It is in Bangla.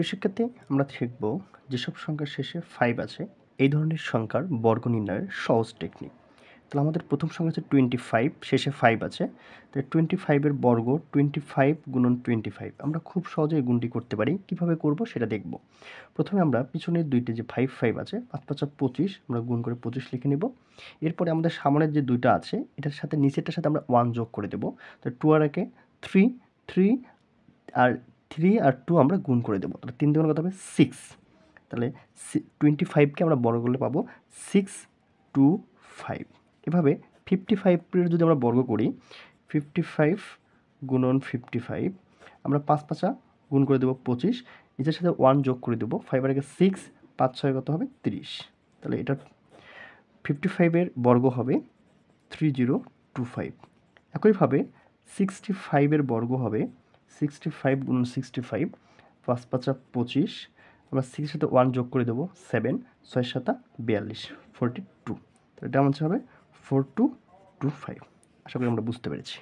প্রিয় শিক্ষার্থী, আমরা শিখব যেসব সংখ্যার শেষে 5 আছে এই ধরনের সংখ্যার বর্গ নির্ণয়ের সহজ টেকনিক। তাহলে আমাদের প্রথম সংখ্যা হচ্ছে 25, শেষে 5 আছে। তাহলে 25 এর বর্গ 25 গুণন 25 আমরা খুব সহজেই গুণটি করতে পারি। কিভাবে করব সেটা দেখব। প্রথমে আমরা পিছনের দুইটা যে 5 5 আছে 5 5 25 আমরা গুণ করে 25 লিখে নেব। এরপরে আমাদের সামনের যে দুইটা আছে এটার সাথে নিচেরটার সাথে আমরা 1 যোগ করে দেব। তো 2 আর একে 3 3 আর 3 আর 2 আমরা গুণ করে দেবো। তাহলে 3 দিয়ে গুণ কত হবে 6। তাহলে 25কে আমরা বর্গ করলে পাবো 625। এভাবে 55 এর যদি আমরা বর্গ করি 55 গুণন 55 আমরা 5 5 গুণ করে দেবো 25, নিচের সাথে 1 যোগ করে দেবো। 5 আর 6 5 6 কত হবে 30। তাহলে এটা 55 এর বর্গ হবে 3025। একইভাবে 65 এর বর্গ হবে 65 গুণন 65 5 5 25 আমরা 6 এর সাথে 1 যোগ করে দেবো 7 6 7 42 42। তো এটা হচ্ছে হবে 4225। আশা করি আমরা বুঝতে পেরেছি।